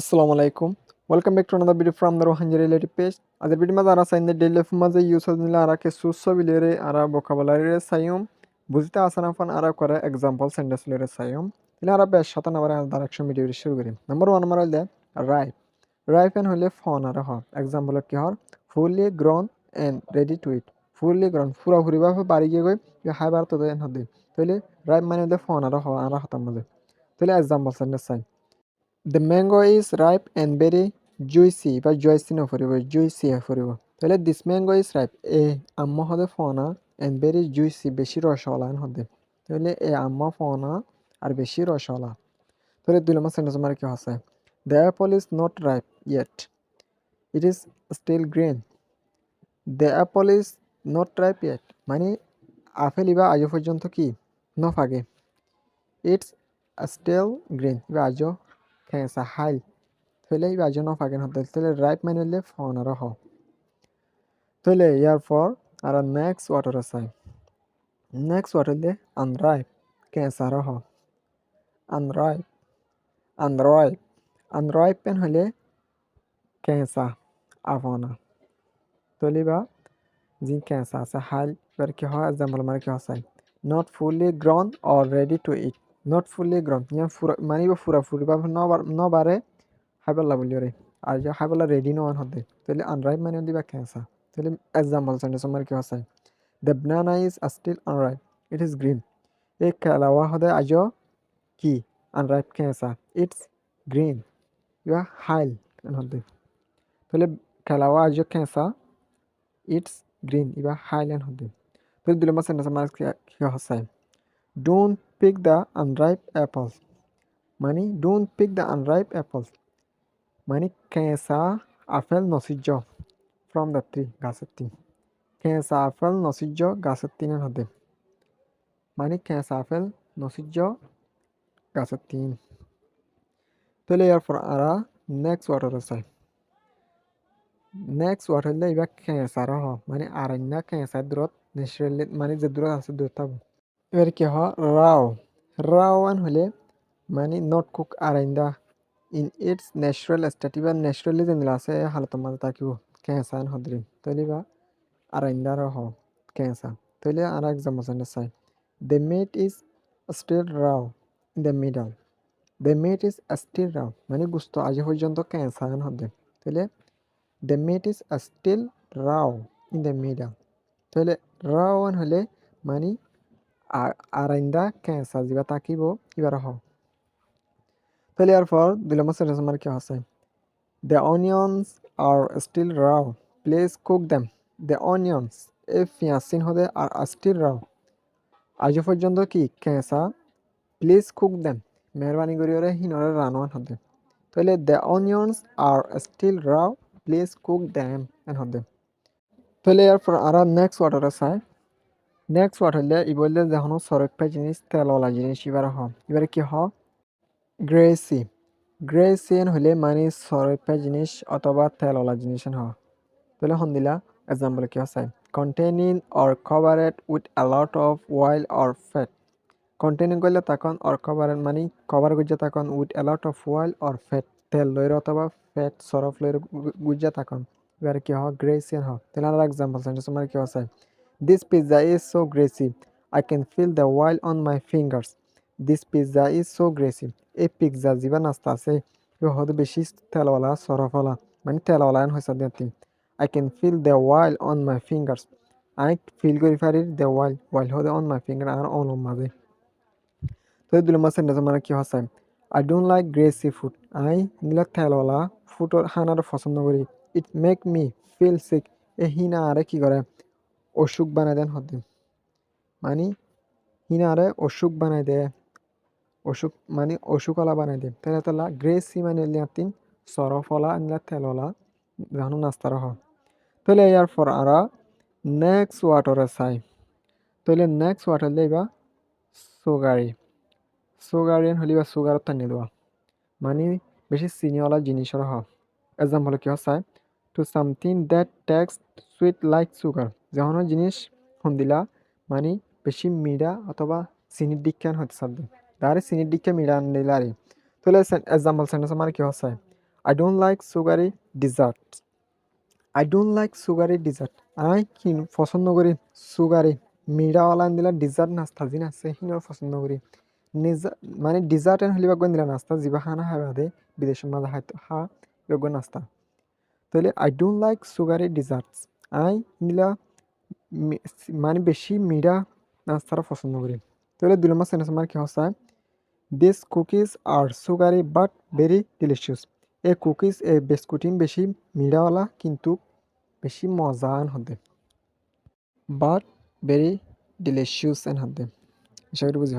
Assalamu alaikum. Welcome back to another video from the Rohan related page. Other video ma ara sign the daily life ma ze use nila ara ke suso bilere ara vocabulary re sayum বুঝতে আসা না fun আরা করে example sentence লরে Saim ইলা আরা বেশ শত number direction video শুরু করি number 1 আমরা হইলে রাইপ রাইপ এন হইলে ফোন আর হ এক্সাম্পল কি হর fully grown and ready to eat fully grown পুরা পুরি ভাবে বাড়ি গিয়ে গই হাই বার তো দেন হদি তাইলে রাইপ মানে হইলে ফোন আর হ আরা হতাম মধ্যে তাইলে example sentence Sai The mango is ripe and very juicy বা juicy না ফুরিব juicy ফুরিব তাহলে this mango is ripe এ আম্মা হদে ফোনা and very juicy বেশি রসওয়ালা হদে তাহলে এ আম্মা ফোনা আর বেশি রসওয়ালা তাহলে দুই নম্বর সেন্টেন্স আমার কি আছে the apple is not ripe yet it is still green the apple is not ripe yet মানে আপেল ইবা আজ পর্যন্ত কি নফাগে it's still green ইবা আজও খেঁচা হাইল তাহলে এই বাজন অফ আগেন হতে তাহলে রাইট মানে হলে ফোন আর হ তাহলে ইয়ার পর আর নেক্সট ওয়াটার আছে নেক্সট ওয়াটার হলে আনরাইপ ক্যাঁচা আর হ আনরাইপ আনরাইপ আনরাইপ পেন হলে ক্যাঁচা আফনা তাহলে বা যি ক্যাঁচা আছে হাইল এবার কি হয় এক্সাম্পল মানে কি আছে not fully grown or ready to eat not fully grown ইয়া ফুরা মানিব ফুরা ফুরি বা নবারে হাইবাল্লা বলি রে আর যে হাইবাল্লা রেডি নন হতে তাহলে আনরাইপ মানে দিবা ক্যাঁচা তাহলে এক্সাম্পল সেন্টেন্স আমার কি আছে the banana is still unripe it is green এই খেলাওয়া হদে আজ কি আনরাইপ ক্যাঁচা ইটস গ্রিন ইয়া হাইল হতে তাহলে খেলাওয়া আজ ক্যাঁচা ইটস গ্রিন ইবা হাইল্যান্ড হতে তাহলে দুই নম্বর সেন্টেন্স আমার কি আছে ডোন্ট পিক দ্য আনরাইপ অ্যাপলস মানে ডোন্ট পিক দ্য আনরাইপ অ্যাপলস মানে কেঁচা আপেল নসিজ্য ফ্রম দ্য ট্রি গাছের তিন কেঁচা আপেল নসিজ্য গাছের তিনের হতে মানে কেঁচা আপেল নসিজ্য গাছের তিন তাহলে এরপর আরা নেক্সট ওয়াটার আছে নেক্সট ওয়াটার হলে এবার কেঁচার হ মানে আরান্না কেঁচার দূরত ন্যাচারালি মানে যে দূরত আছে দূরত থাকবো এবার কি হ রাও রাওয়ান হলে মানে নট কুক আরাইন্দা ইন ইটস ন্যাচারাল স্টেট এবার ন্যাচারালি যেগুলো আছে হালতের মাঝে থাকিব কেঁচান হদ্রিম তাহলে বা আরাইন্দা হ কেঁচা তাহলে আর এক্সাম্পল সেন্টেন্স চাই the meat is still raw in the middle the meat is still raw মানে গুস্ত আজ পর্যন্ত কেঁচান হদ্রে তাহলে the meat is still raw in the middle তাহলে রাওয়ান হলে মানে আরাইন্দা কেঁচা যা থাকিব এবার হ তাহলে এরপর দুই নম্বর সেন্টেন্স আমার কি আছে the onions are still raw please cook them the onions এই পেঁয়াজিন হদে আর স্টিল রাও আজ পর্যন্ত কি কেঁচা প্লিজ কুক দেম মেহরবানি করি ওরে হিনরে রানোয়ান হদে তাহলে the onions are still raw please cook them এন হদে তাহলে এরপর আর নেক্সট ওয়াটার আছে নেক্সট ওয়াটার হলে ই বললে যখন সরকপা জিনিস তেলওয়ালা জিনিস এবার হ এবারে কি হ গ্রেসি গ্রেসিয়ান হলে মানে সরপা জিনিস অথবা তেলওয়ালা জিনিস হ তাহলে হন দিলা এক্সাম্পল কি আছে containing or covered with a lot of oil or fat containing করলে তখন or covered মানে কভার গুজা তখন with a lot of oil or fat তেল লইর অথবা ফ্যাট সরফ লইর গুজা তখন এবার কি হ গ্রেসিয়ান হ তাহলে আর এক্সাম্পল সেন্টেন্স আমার কি আছে this pizza is so greasy I can feel the oil on my fingers this pizza is so greasy এই পিৎজা জিবা নাস্তা আছে হয়তো বেশি তেলওয়ালা সরফওয়ালা মানে তেলওয়ালা হয়েছে দেখি I can feel the oil on my fingers I feel করি পারি the oil হতে on my finger R on মাঝে তো দুই নম্বর সেন্টেন্স মানে কি হচ্ছে I don't like greasy food I নিলা তেলওয়ালা ফুডর খানার পছন্দ করি it make me feel sick এ হিনা আরে কি করে অসুখ বানাই দেন হতে মানে হিনা আরে অসুখ বানাই দেয় অসুখ মানে অসুখওয়ালা বানাই দেয় তাহলে তাহলে গ্রেসি মানে লিয়াতিন সরফওয়ালা নিলা তেলওয়ালা জানো নাস্তার হ তাহলে ইয়ার পর আরা নেক্সট ওয়াটারে চাই তাহলে নেক্সট ওয়াটার লইবা সুগারি সুগারিয়ান হলি বা সুগারত টানি দেওয়া মানে বেশি চিনিওয়ালা জিনিসের হ এক্সাম্পল কি হয় to something that tastes sweet like sugar যখন জিনিস দিলা মানে বেশি মিঠা অথবা চিনির দিক্ষান হতে সাধ্য তারে চিনির দিক্ষা মিঠা আন দিলা রে তাহলে এক্সাম্পল সেন্টেন্স আমার কি হয় I don't like sugary desserts. I don't like sugary dessert. I কিন্তু পছন্দ করি সুগারি মিঠাওয়ালা দিলা ডিজার্ট নাস্তা যি আছে সিনো পছন্দ করি নিজা মানে ডিজার্ট এন হলিবা গন দিলা নাস্তা জিবা খানা খাই বাদে বিদেশের মাঝে খাইতো হা ইয়োগ নাস্তা তাহলে I don't like sugary deserts I নিলা মানে বেশি মিঠা নাস্তাটা পছন্দ করি তাহলে 2 নম্বর সেন্টেন্স আমার কি হচ্ছে this cookies are sugary but very delicious এই কুকিজ এই বিস্কুটিন বেশি মিঠাওয়ালা কিন্তু বেশি মজান হতে বাট ভেরি ডিলিশিয়াস এন হতে আশা করি বুঝি